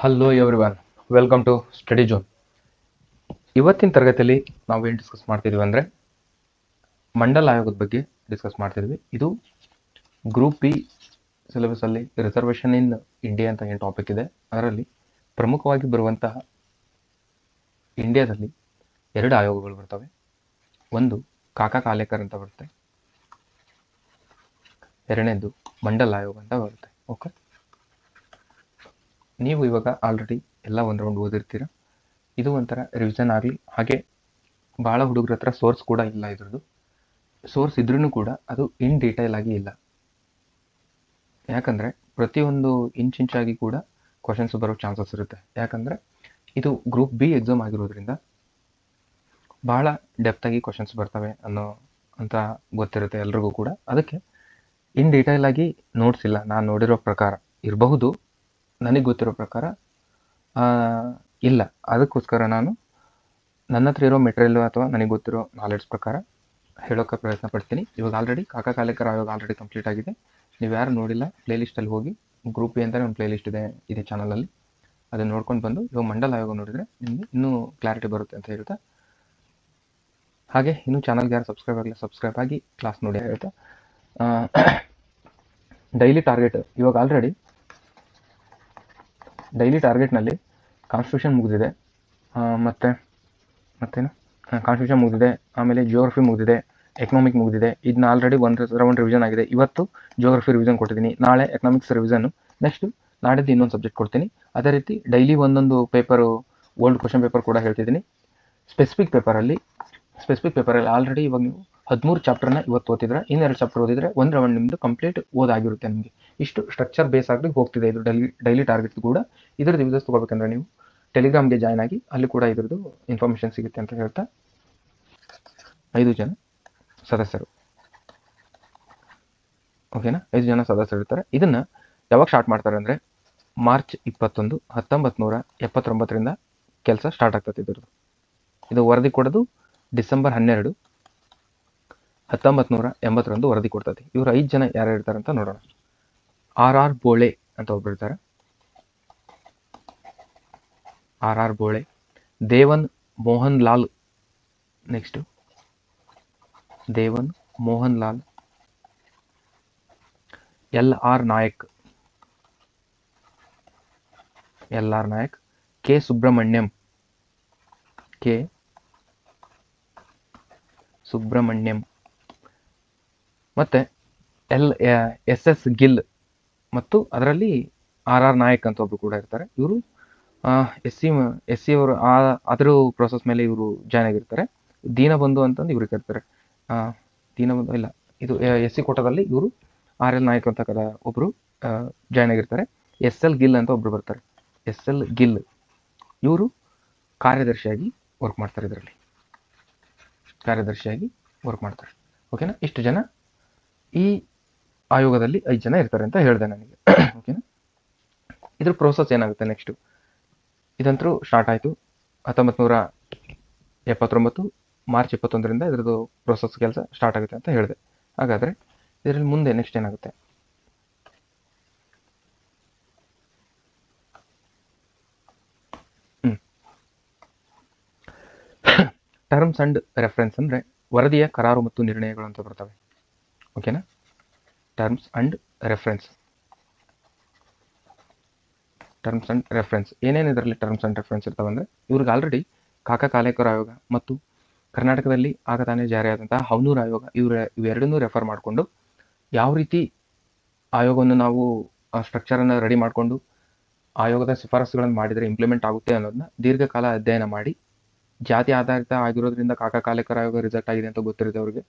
Hello everyone, welcome to study zone. ಇವತ್ತಿನ ತರಗತಿಯಲ್ಲಿ ನಾವು ಏನು ಡಿಸ್ಕಸ್ ಮಾಡ್ತಿದ್ವಿ ಅಂದರೆ ಮಂಡಲ ಆಯೋಗದ ಬಗ್ಗೆ ಡಿಸ್ಕಸ್ ಮಾಡ್ತಿದ್ವಿ. ಇದು ಗ್ರೂಪ್ ಬಿ ಸಿಲೆಬಸಲ್ಲಿ ರಿಸರ್ವೇಷನ್ ಇನ್ ಇಂಡಿಯಾ ಅಂತ ಏನು ಟಾಪಿಕ್ ಇದೆ, ಅದರಲ್ಲಿ ಪ್ರಮುಖವಾಗಿ ಬರುವಂತಹ ಇಂಡಿಯಾದಲ್ಲಿ ಎರಡು ಆಯೋಗಗಳು ಬರ್ತವೆ. ಒಂದು ಕಾಕಾ ಕಾಲೇಕರ್ ಅಂತ ಬರುತ್ತೆ, ಎರಡನೇದು ಮಂಡಲ ಆಯೋಗ ಅಂತ ಬರುತ್ತೆ. ಓಕೆ, ನೀವು ಇವಾಗ ಆಲ್ರೆಡಿ ಎಲ್ಲ ಒಂದು ರೌಂಡ್ ಓದಿರ್ತೀರ. ಇದು ಒಂಥರ ರಿವಿಷನ್ ಆಗಲಿ. ಹಾಗೆ ಭಾಳ ಹುಡುಗರ ಹತ್ರ ಸೋರ್ಸ್ ಕೂಡ ಇಲ್ಲ. ಇದ್ರದ್ದು ಸೋರ್ಸ್ ಇದ್ರೂ ಕೂಡ ಅದು ಇನ್ ಡೀಟೇಲ್ ಆಗಿ ಇಲ್ಲ. ಯಾಕಂದರೆ ಪ್ರತಿಯೊಂದು ಇಂಚಾಗಿ ಕೂಡ ಕ್ವಶನ್ಸ್ ಬರೋ ಚಾನ್ಸಸ್ ಇರುತ್ತೆ. ಯಾಕಂದರೆ ಇದು ಗ್ರೂಪ್ ಬಿ ಎಕ್ಸಾಮ್ ಆಗಿರೋದ್ರಿಂದ ಭಾಳ ಡೆಪ್ತಾಗಿ ಕ್ವಶನ್ಸ್ ಬರ್ತವೆ ಅಂತ ಗೊತ್ತಿರುತ್ತೆ ಎಲ್ರಿಗೂ ಕೂಡ. ಅದಕ್ಕೆ ಇನ್ ಡೀಟೇಲ್ ಆಗಿ ನೋಟ್ಸ್ ಇಲ್ಲ. ನಾನು ನೋಡಿರೋ ಪ್ರಕಾರ ಇರಬಹುದು, ನನಗೆ ಗೊತ್ತಿರೋ ಪ್ರಕಾರ ಇಲ್ಲ. ಅದಕ್ಕೋಸ್ಕರ ನಾನು ನನ್ನ ಹತ್ರ ಇರೋ ಮೆಟೀರಿಯಲ್ ಅಥವಾ ನನಗೆ ಗೊತ್ತಿರೋ ನಾಲೆಡ್ಜ್ ಪ್ರಕಾರ ಹೇಳೋಕ್ಕೆ ಪ್ರಯತ್ನ ಪಡ್ತೀನಿ. ಇವಾಗ ಆಲ್ರೆಡಿ ಕಾಕಾ ಕಾಲೇಕರ್ ಆಯೋಗ ಆಲ್ರೆಡಿ ಕಂಪ್ಲೀಟ್ ಆಗಿದೆ. ನೀವು ಯಾರು ನೋಡಿಲ್ಲ, ಪ್ಲೇಲಿಸ್ಟಲ್ಲಿ ಹೋಗಿ ಗ್ರೂಪ್ ಬಿ ಅಂತಲೇ ಒಂದು ಪ್ಲೇಲಿಸ್ಟ್ ಇದೆ ಚಾನಲಲ್ಲಿ, ಅದನ್ನು ನೋಡ್ಕೊಂಡು ಬಂದು ಇವಾಗ ಮಂಡಲ ಆಯೋಗ ನೋಡಿದರೆ ನಿಮಗೆ ಇನ್ನೂ ಕ್ಲಾರಿಟಿ ಬರುತ್ತೆ ಅಂತ ಹೇಳ್ತಾ, ಹಾಗೆ ಇನ್ನೂ ಚಾನಲ್ಗೆ ಯಾರು ಸಬ್ಸ್ಕ್ರೈಬ್ ಆಗಲಿ ಸಬ್ಸ್ಕ್ರೈಬ್ ಆಗಿ ಕ್ಲಾಸ್ ನೋಡಿ ಹೇಳ್ತಾ, ಡೈಲಿ ಟಾರ್ಗೆಟ್ ಇವಾಗ ಆಲ್ರೆಡಿ ಡೈಲಿ ಟಾರ್ಗೆಟ್ನಲ್ಲಿ ಕಾನ್ಸ್ಟಿಟ್ಯೂಷನ್ ಮುಗಿದಿದೆ, ಮತ್ತೇನು ಕಾನ್ಸ್ಟಿಟ್ಯೂಷನ್ ಮುಗಿದಿದೆ, ಆಮೇಲೆ ಜಿಯೋಗ್ರಫಿ ಮುಗಿದಿದೆ, ಎಕನಾಮಿಕ್ ಮುಗಿದಿದೆ. ಇದನ್ನ ಆಲ್ರೆಡಿ ಒಂದು ರೌಂಡ್ ರಿವಿಷನ್ ಆಗಿದೆ. ಇವತ್ತು ಜಿಯೋಗ್ರಫಿ ರಿವಿಷನ್ ಕೊಟ್ಟಿದ್ದೀನಿ, ನಾಳೆ ಎಕನಾಮಿಕ್ಸ್ ರಿವಿಷನ್ನು, ನೆಕ್ಸ್ಟ್ ನಾಡಿದ್ದು ಇನ್ನೊಂದು ಸಬ್ಜೆಕ್ಟ್ ಕೊಡ್ತೀನಿ. ಅದೇ ರೀತಿ ಡೈಲಿ ಒಂದೊಂದು ಪೇಪರು, ಓಲ್ಡ್ ಕ್ವಶನ್ ಪೇಪರ್ ಕೂಡ ಹೇಳ್ತಿದ್ದೀನಿ. ಸ್ಪೆಸಿಫಿಕ್ ಪೇಪರಲ್ಲಿ ಆಲ್ರೆಡಿ ಇವಾಗ ನೀವು 13 ಚಾಪ್ಟರ್ನ ಇವತ್ತು ಓದಿದ್ರೆ, ಇನ್ನೆರಡು ಚಾಪ್ಟರ್ ಓದಿದರೆ ಒಂದು ರೌಂಡ್ ನಿಮ್ಮದು ಕಂಪ್ಲೀಟ್ ಓದಾಗಿರುತ್ತೆ. ನಿಮಗೆ ಇಷ್ಟು ಸ್ಟ್ರಕ್ಚರ್ ಬೇಸ್ ಆಗಿ ಹೋಗ್ತಿದೆ ಇದು ಡೈಲಿ ಟಾರ್ಗೆಟ್ ಕೂಡ. ಇದ್ರದ್ದು ಯೂಸಸ್ ತೊಗೋಬೇಕಂದ್ರೆ ನೀವು ಟೆಲಿಗ್ರಾಮ್ಗೆ ಜಾಯ್ನ್ ಆಗಿ, ಅಲ್ಲಿ ಕೂಡ ಇದ್ರದ್ದು ಇನ್ಫಾರ್ಮೇಷನ್ ಸಿಗುತ್ತೆ ಅಂತ ಹೇಳ್ತಾ, 5 ಜನ ಸದಸ್ಯರು, ಓಕೆನಾ, 5 ಜನ ಸದಸ್ಯರು ಇರ್ತಾರೆ. ಇದನ್ನು ಯಾವಾಗ ಸ್ಟಾರ್ಟ್ ಮಾಡ್ತಾರೆ ಅಂದರೆ ಮಾರ್ಚ್ 21, 1979ರಿಂದ ಕೆಲಸ ಸ್ಟಾರ್ಟ್ ಆಗ್ತದೆ ಇದ್ರದ್ದು. ಇದು ವರದಿ ಕೊಡೋದು ಡಿಸೆಂಬರ್ 12, 1980ರಂದು ವರದಿ ಕೊಡ್ತದೆ. ಇವರು 5 ಜನ ಯಾರು ಇರ್ತಾರೆ ಅಂತ ನೋಡೋಣ. ಆರ್ ಬೋಳೆ ಅಂತ ಒಬ್ರು ಇರ್ತಾರೆ, R Bole. Devan Mohan Lal, next Devan Mohan Lal. L R Nayak, K Subrahmanyam, ಮತ್ತೆ ಎಸ್ ಎಸ್ ಗಿಲ್, ಮತ್ತು ಅದರಲ್ಲಿ ಆರ್ ನಾಯಕ್ ಅಂತ ಒಬ್ರು ಕೂಡ ಇರ್ತಾರೆ. ಇವರು ಎಸ್ ಸಿ ಅವರು ಅದರ ಪ್ರೋಸೆಸ್ ಮೇಲೆ ಇವರು ಜಾಯ್ನ್ ಆಗಿರ್ತಾರೆ. ದೀನಬಂಧು ಅಂತಂದು ಇವ್ರಿಗೆ ಇರ್ತಾರೆ. ದೀನಬಂಧು ಇಲ್ಲ, ಇದು ಎಸ್ ಸಿ ಕೋಟಾದಲ್ಲಿ ಇವರು ಆರ್ ನಾಯಕ್ ಅಂತ ಒಬ್ಬರು ಜಾಯ್ನ್ ಆಗಿರ್ತಾರೆ. ಎಸ್ ಎಲ್ ಗಿಲ್ ಅಂತ ಒಬ್ರು ಬರ್ತಾರೆ. ಎಸ್ ಎಲ್ ಗಿಲ್ ಇವರು ಕಾರ್ಯದರ್ಶಿಯಾಗಿ ವರ್ಕ್ ಮಾಡ್ತಾರೆ. ಇದರಲ್ಲಿ ಕಾರ್ಯದರ್ಶಿಯಾಗಿ ವರ್ಕ್ ಮಾಡ್ತಾರೆ. ಓಕೆನಾ, ಇಷ್ಟು ಜನ ಈ ಆಯೋಗದಲ್ಲಿ 5 ಜನ ಇರ್ತಾರೆ ಅಂತ ಹೇಳಿದೆ ನನಗೆ. ಓಕೆನಾ, ಇದ್ರ ಪ್ರೋಸೆಸ್ ಏನಾಗುತ್ತೆ ನೆಕ್ಸ್ಟು, ಇದಂತರೂ ಸ್ಟಾರ್ಟ್ ಆಯಿತು 1979 ಮಾರ್ಚ್ 21ರಿಂದ ಇದ್ರದ್ದು ಪ್ರೋಸೆಸ್ ಕೆಲಸ ಸ್ಟಾರ್ಟ್ ಆಗುತ್ತೆ ಅಂತ ಹೇಳಿದೆ. ಹಾಗಾದರೆ ಇದರಲ್ಲಿ ಮುಂದೆ ನೆಕ್ಸ್ಟ್ ಏನಾಗುತ್ತೆ, ಟರ್ಮ್ಸ್ ಅಂಡ್ ರೆಫರೆನ್ಸ್ ಅಂದರೆ ವರದಿಯ ಕರಾರು ಮತ್ತು ನಿರ್ಣಯಗಳು ಅಂತ ಬರ್ತವೆ. ಓಕೆನಾ, ಟರ್ಮ್ಸ್ ಅಂಡ್ ರೆಫರೆನ್ಸ್ ಏನೇನು ಇದರಲ್ಲಿ ಟರ್ಮ್ಸ್ ಅಂಡ್ ರೆಫರೆನ್ಸ್ ಇರ್ತವೆ ಅಂದರೆ, ಇವ್ರಿಗೆ ಆಲ್ರೆಡಿ ಕಾಕಾ ಕಾಲೇಕರ್ ಆಯೋಗ ಮತ್ತು ಕರ್ನಾಟಕದಲ್ಲಿ ಆಗ ತಾನೇ ಜಾರಿಯಾದಂತಹ ಹವನೂರು ಆಯೋಗ, ಇವೆರಡನ್ನೂ ರೆಫರ್ ಮಾಡಿಕೊಂಡು ಯಾವ ರೀತಿ ಆಯೋಗವನ್ನು ನಾವು ಸ್ಟ್ರಕ್ಚರನ್ನು ರೆಡಿ ಮಾಡಿಕೊಂಡು ಆಯೋಗದ ಶಿಫಾರಸುಗಳನ್ನು ಮಾಡಿದರೆ ಇಂಪ್ಲಿಮೆಂಟ್ ಆಗುತ್ತೆ ಅನ್ನೋದನ್ನ ದೀರ್ಘಕಾಲ ಅಧ್ಯಯನ ಮಾಡಿ, ಜಾತಿ ಆಧಾರಿತ ಆಗಿರೋದ್ರಿಂದ ಕಾಕಾ ಕಾಲೇಕರ್ ಆಯೋಗ ರಿಸಲ್ಟ್ ಆಗಿದೆ ಅಂತ ಗೊತ್ತಿರುತ್ತೆ ಅವರಿಗೆ.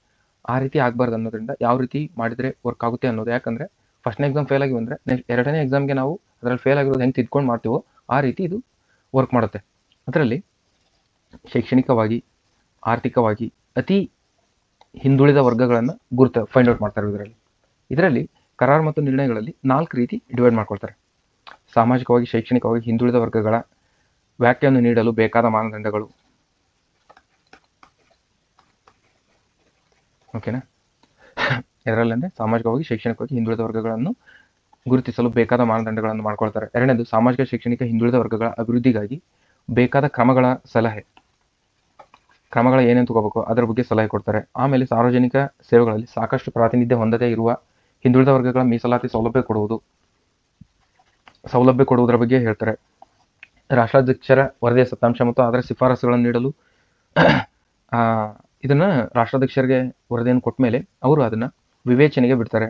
ಆ ರೀತಿ ಆಗಬಾರ್ದು ಅನ್ನೋದ್ರಿಂದ ಯಾವ ರೀತಿ ಮಾಡಿದರೆ ವರ್ಕ್ ಆಗುತ್ತೆ ಅನ್ನೋದು. ಯಾಕಂದರೆ ಫಸ್ಟ್ನೇ ಎಕ್ಸಾಮ್ ಫೇಲ್ ಆಗಿವೆ ಅಂದರೆ ನೆಕ್ಸ್ಟ್ ಎರಡನೇ ಎಕ್ಸಾಮ್ಗೆ ನಾವು ಅದರಲ್ಲಿ ಫೇಲ್ ಆಗಿರೋದು ಹೆಂಗೆ ತಿದ್ಕೊಂಡು ಮಾಡ್ತೀವೋ ಆ ರೀತಿ ಇದು ವರ್ಕ್ ಮಾಡುತ್ತೆ. ಅದರಲ್ಲಿ ಶೈಕ್ಷಣಿಕವಾಗಿ, ಆರ್ಥಿಕವಾಗಿ ಅತಿ ಹಿಂದುಳಿದ ವರ್ಗಗಳನ್ನು ಫೈಂಡ್ ಔಟ್ ಮಾಡ್ತಾರೆ. ಇದರಲ್ಲಿ ಕರಾರು ಮತ್ತು ನಿರ್ಣಯಗಳಲ್ಲಿ 4 ರೀತಿ ಡಿವೈಡ್ ಮಾಡ್ಕೊಳ್ತಾರೆ. ಸಾಮಾಜಿಕವಾಗಿ, ಶೈಕ್ಷಣಿಕವಾಗಿ ಹಿಂದುಳಿದ ವರ್ಗಗಳ ವ್ಯಾಖ್ಯೆಯನ್ನು ನೀಡಲು ಬೇಕಾದ ಮಾನದಂಡಗಳು. ಓಕೆನಾ, ಇದರಲ್ಲಿ ಅಂದರೆ ಸಾಮಾಜಿಕವಾಗಿ, ಶೈಕ್ಷಣಿಕವಾಗಿ ಹಿಂದುಳಿದ ವರ್ಗಗಳನ್ನು ಗುರುತಿಸಲು ಬೇಕಾದ ಮಾನದಂಡಗಳನ್ನು ಮಾಡ್ಕೊಳ್ತಾರೆ. ಎರಡನೇದು ಸಾಮಾಜಿಕ ಶೈಕ್ಷಣಿಕ ಹಿಂದುಳಿದ ವರ್ಗಗಳ ಅಭಿವೃದ್ಧಿಗಾಗಿ ಬೇಕಾದ ಕ್ರಮಗಳ ಏನೇನು ತಗೋಬೇಕು ಅದರ ಬಗ್ಗೆ ಸಲಹೆ ಕೊಡ್ತಾರೆ. ಆಮೇಲೆ ಸಾರ್ವಜನಿಕ ಸೇವೆಗಳಲ್ಲಿ ಸಾಕಷ್ಟು ಪ್ರಾತಿನಿಧ್ಯ ಹೊಂದದೇ ಇರುವ ಹಿಂದುಳಿದ ವರ್ಗಗಳ ಮೀಸಲಾತಿ ಸೌಲಭ್ಯ ಕೊಡುವುದರ ಬಗ್ಗೆ ಹೇಳ್ತಾರೆ. ರಾಷ್ಟ್ರಾಧ್ಯಕ್ಷರ ವರದಿಯ ಸತ್ಯಾಂಶ ಮತ್ತು ಅದರ ಶಿಫಾರಸುಗಳನ್ನು ನೀಡಲು ಇದನ್ನ ರಾಷ್ಟ್ರಾಧ್ಯಕ್ಷರಿಗೆ ವರದಿಯನ್ನು ಕೊಟ್ಟ ಮೇಲೆ ಅವರು ಅದನ್ನ ವಿವೇಚನೆಗೆ ಬಿಡ್ತಾರೆ.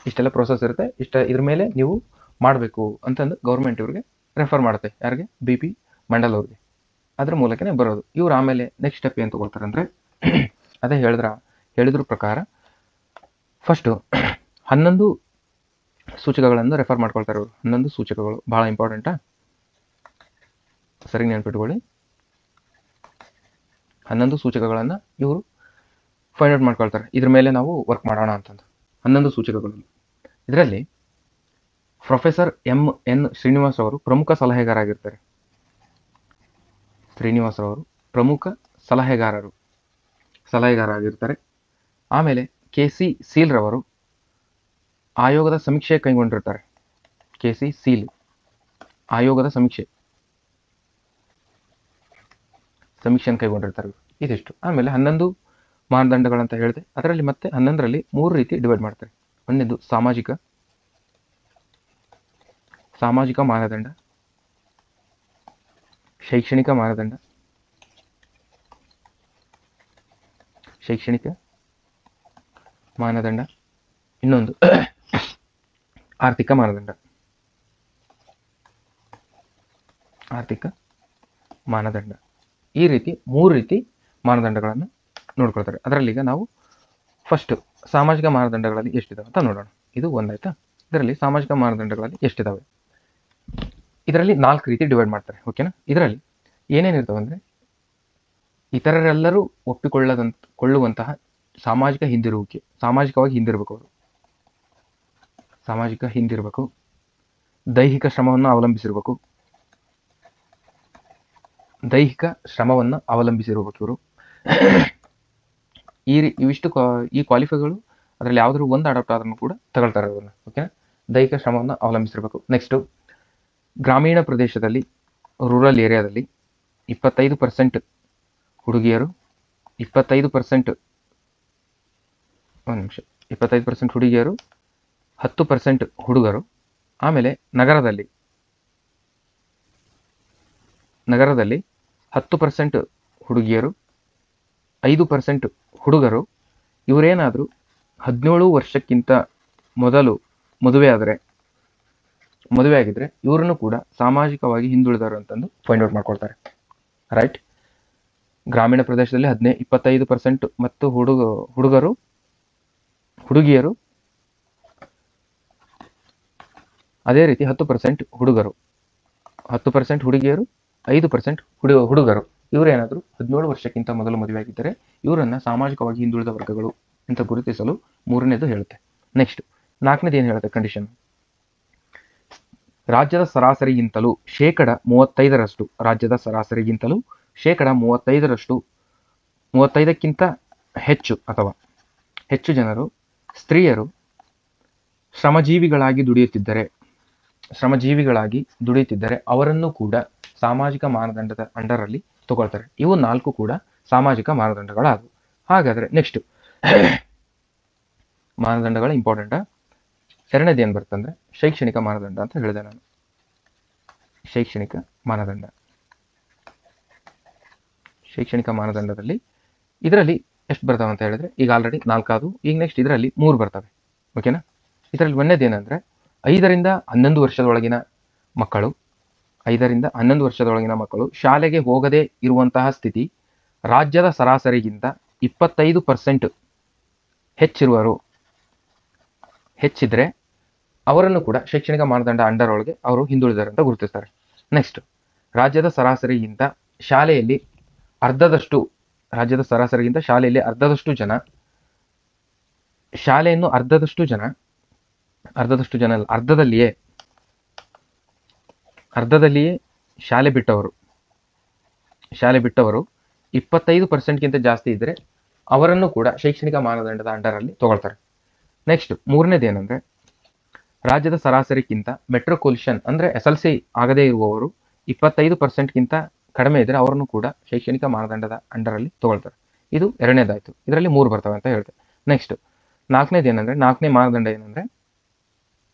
ಇಷ್ಟೆಲ್ಲ ಪ್ರೋಸೆಸ್ ಇರುತ್ತೆ. ಇದ್ರ ಮೇಲೆ ನೀವು ಮಾಡಬೇಕು ಅಂತಂದು ಗೌರ್ಮೆಂಟ್ ಇವ್ರಿಗೆ ರೆಫರ್ ಮಾಡುತ್ತೆ. ಯಾರಿಗೆ? BP ಮಂಡಲ್ ಅವ್ರಿಗೆ. ಅದ್ರ ಮೂಲಕನೇ ಬರೋದು. ಇವ್ರು ಆಮೇಲೆ ನೆಕ್ಸ್ಟ್ ಸ್ಟೆಪ್ ಏನು ತಗೊಳ್ತಾರೆ ಅಂದ್ರೆ ಅದೇ ಹೇಳಿದ್ರ ಪ್ರಕಾರ ಫಸ್ಟು 11 ಸೂಚಕಗಳನ್ನು ರೆಫರ್ ಮಾಡ್ಕೊಳ್ತಾರೆ ಅವರು. 11 ಸೂಚಕಗಳು ಬಹಳ ಇಂಪಾರ್ಟೆಂಟಾ, ಸರಿ ನೆನ್ಪಿಟ್ಕೊಳ್ಳಿ. 11 ಸೂಚಕಗಳನ್ನು ಇವರು ಫೈಂಡ್ ಔಟ್ ಮಾಡ್ಕೊಳ್ತಾರೆ. ಇದ್ರ ಮೇಲೆ ನಾವು ವರ್ಕ್ ಮಾಡೋಣ ಅಂತಂದು 11 ಸೂಚಕಗಳು. ಇದರಲ್ಲಿ ಪ್ರೊಫೆಸರ್ MN ಶ್ರೀನಿವಾಸ್ ಅವರು ಪ್ರಮುಖ ಸಲಹೆಗಾರ ಆಗಿರ್ತಾರೆ. ಶ್ರೀನಿವಾಸ್ ಅವರು ಪ್ರಮುಖ ಸಲಹೆಗಾರ ಆಗಿರ್ತಾರೆ. ಆಮೇಲೆ KC ಸೀಲ್ ರವರು ಆಯೋಗದ ಸಮೀಕ್ಷೆ ಕೈಗೊಂಡಿರ್ತಾರೆ. KC ಸೀಲ್ ಆಯೋಗದ ಸಮೀಕ್ಷೆಯನ್ನು ಕೈಗೊಂಡಿರ್ತಾರೆ. ಇದಿಷ್ಟು. ಆಮೇಲೆ 11 ಮಾನದಂಡಗಳಂತ ಹೇಳಿದೆ. ಅದರಲ್ಲಿ ಮತ್ತೆ 11ರಲ್ಲಿ 3 ರೀತಿ ಡಿವೈಡ್ ಮಾಡ್ತಾರೆ. ಒಂದನೇದು ಸಾಮಾಜಿಕ ಮಾನದಂಡ, ಶೈಕ್ಷಣಿಕ ಮಾನದಂಡ, ಇನ್ನೊಂದು ಆರ್ಥಿಕ ಮಾನದಂಡ. ಈ ರೀತಿ 3 ರೀತಿ ಮಾನದಂಡಗಳನ್ನು ನೋಡ್ಕೊಳ್ತಾರೆ. ಅದರಲ್ಲಿ ಈಗ ನಾವು ಫಸ್ಟ್ ಸಾಮಾಜಿಕ ಮಾನದಂಡಗಳಲ್ಲಿ ಎಷ್ಟಿದಾವೆ ಅಂತ ನೋಡೋಣ. ಇದು ಒಂದಾಯ್ತಾ. ಇದರಲ್ಲಿ ಸಾಮಾಜಿಕ ಮಾನದಂಡಗಳಲ್ಲಿ ಎಷ್ಟಿದಾವೆ, ಇದರಲ್ಲಿ 4 ರೀತಿ ಡಿವೈಡ್ ಮಾಡ್ತಾರೆ. ಓಕೆನಾ. ಇದರಲ್ಲಿ ಏನೇನಿರ್ತವೆ ಅಂದರೆ ಇತರರೆಲ್ಲರೂ ಒಪ್ಪಿಕೊಳ್ಳುವಂತಹ ಸಾಮಾಜಿಕವಾಗಿ ಹಿಂದಿರಬೇಕು ಅವರು, ದೈಹಿಕ ಶ್ರಮವನ್ನು ಅವಲಂಬಿಸಿರಬೇಕು ಇವರು. ಈ ಕ್ವಾಲಿಫೈಗಳು ಅದರಲ್ಲಿ ಯಾವ್ದಾದ್ರು ಒಂದು ಅಡಾಪ್ಟ್ ಆದ್ರೂ ಕೂಡ ತಗೊಳ್ತಾರೆ ಅದನ್ನು. ಓಕೆನಾ. ದೈಹಿಕ ಶ್ರಮವನ್ನು ಅವಲಂಬಿಸಿರಬೇಕು. ನೆಕ್ಸ್ಟ್, ಗ್ರಾಮೀಣ ಪ್ರದೇಶದಲ್ಲಿ, ರೂರಲ್ ಏರಿಯಾದಲ್ಲಿ 25% ಹುಡುಗಿಯರು, 25% ಹುಡುಗಿಯರು, 10% ಹುಡುಗರು. ಆಮೇಲೆ ನಗರದಲ್ಲಿ 10% ಹುಡುಗಿಯರು, 5% ಹುಡುಗರು. ಇವರೇನಾದರೂ 17 ವರ್ಷಕ್ಕಿಂತ ಮೊದಲು ಮದುವೆ ಆಗಿದ್ರೆ ಇವ್ರನ್ನು ಕೂಡ ಸಾಮಾಜಿಕವಾಗಿ ಹಿಂದುಳಿದವರು ಅಂತಂದು ಫೈಂಡ್ ಔಟ್ ಮಾಡ್ಕೊಳ್ತಾರೆ. ರೈಟ್. ಗ್ರಾಮೀಣ ಪ್ರದೇಶದಲ್ಲಿ 25% ಮತ್ತು ಹುಡುಗಿಯರು, ಅದೇ ರೀತಿ 10% ಹುಡುಗರು, 10% ಹುಡುಗಿಯರು, 5% ಹುಡುಗರು. ಇವರೇನಾದರೂ 17 ವರ್ಷಕ್ಕಿಂತ ಮೊದಲು ಮದುವೆ ಆಗಿದ್ದರೆ ಇವರನ್ನ ಸಾಮಾಜಿಕವಾಗಿ ಹಿಂದುಳಿದ ವರ್ಗಗಳು ಅಂತ ಗುರುತಿಸಲು 3ನೇದು ಹೇಳುತ್ತೆ. ನೆಕ್ಸ್ಟ್ 4ನೇದು ಏನು ಹೇಳುತ್ತೆ ಕಂಡೀಷನ್, ರಾಜ್ಯದ ಸರಾಸರಿಗಿಂತಲೂ 35%, ರಾಜ್ಯದ ಸರಾಸರಿಗಿಂತಲೂ 35%ಕ್ಕಿಂತ ಹೆಚ್ಚು ಅಥವಾ ಹೆಚ್ಚು ಜನರು ಸ್ತ್ರೀಯರು ಶ್ರಮಜೀವಿಗಳಾಗಿ ದುಡಿಯುತ್ತಿದ್ದರೆ ಅವರನ್ನು ಕೂಡ ಸಾಮಾಜಿಕ ಮಾನದಂಡದ ಅಂಡರಲ್ಲಿ ತಗೊಳ್ತಾರೆ. ಇವು 4 ಕೂಡ ಸಾಮಾಜಿಕ ಮಾನದಂಡಗಳಾದವು. ಹಾಗಾದ್ರೆ ನೆಕ್ಸ್ಟ್ ಮಾನದಂಡಗಳ ಇಂಪಾರ್ಟೆಂಟ್. ಎರಡನೇದು ಏನು ಬರ್ತಂದ್ರೆ ಶೈಕ್ಷಣಿಕ ಮಾನದಂಡ ಅಂತ ಹೇಳಿದೆ ನಾನು. ಶೈಕ್ಷಣಿಕ ಮಾನದಂಡದಲ್ಲಿ ಇದರಲ್ಲಿ ಎಷ್ಟು ಬರ್ತಾವೆ ಅಂತ ಹೇಳಿದ್ರೆ ಈಗ ಆಲ್ರೆಡಿ 4 ಆದವು. ಈಗ ನೆಕ್ಸ್ಟ್ ಇದರಲ್ಲಿ 3 ಬರ್ತವೆ. ಓಕೆನಾ. ಇದರಲ್ಲಿ ಒಂದೇದು ಏನಂದ್ರೆ 5ರಿಂದ 11 ವರ್ಷದೊಳಗಿನ ಮಕ್ಕಳು ಶಾಲೆಗೆ ಹೋಗದೇ ಇರುವಂತಹ ಸ್ಥಿತಿ ರಾಜ್ಯದ ಸರಾಸರಿಗಿಂತ 25% ಹೆಚ್ಚಿದ್ರೆ ಅವರನ್ನು ಕೂಡ ಶೈಕ್ಷಣಿಕ ಮಾನದಂಡ ಅಂಡರ್ ಒಳಗೆ ಅವರು ಹಿಂದುಳಿದಾರೆ ಅಂತ ಗುರುತಿಸ್ತಾರೆ. ನೆಕ್ಸ್ಟ್, ರಾಜ್ಯದ ಸರಾಸರಿಗಿಂತ ಶಾಲೆಯಲ್ಲಿ ಅರ್ಧದಷ್ಟು ಜನ ಶಾಲೆಯನ್ನು ಅರ್ಧದಲ್ಲಿಯೇ ಶಾಲೆ ಬಿಟ್ಟವರು 25%ಗಿಂತ ಜಾಸ್ತಿ ಇದ್ರೆ ಅವರನ್ನು ಕೂಡ ಶೈಕ್ಷಣಿಕ ಮಾನದಂಡದ ಅಂಡರಲ್ಲಿ ತಗೊಳ್ತಾರೆ. ನೆಕ್ಸ್ಟ್ 3ನೇದು ಏನಂದ್ರೆ ರಾಜ್ಯದ ಸರಾಸರಿಗಿಂತ ಮೆಟ್ರೋಪೊಲಿಷನ್ ಅಂದರೆ SLC ಆಗದೇ ಇರುವವರು 25%ಗಿಂತ ಕಡಿಮೆ ಇದ್ದರೆ ಅವರನ್ನು ಕೂಡ ಶೈಕ್ಷಣಿಕ ಮಾನದಂಡದ ಅಂಡರಲ್ಲಿ ತಗೊಳ್ತಾರೆ. ಇದು ಎರಡನೇದಾಯಿತು. ಇದರಲ್ಲಿ 3 ಬರ್ತವೆ ಅಂತ ಹೇಳ್ತೆ. ನೆಕ್ಸ್ಟ್ ನಾಲ್ಕನೇ ಮಾನದಂಡ ಏನಂದರೆ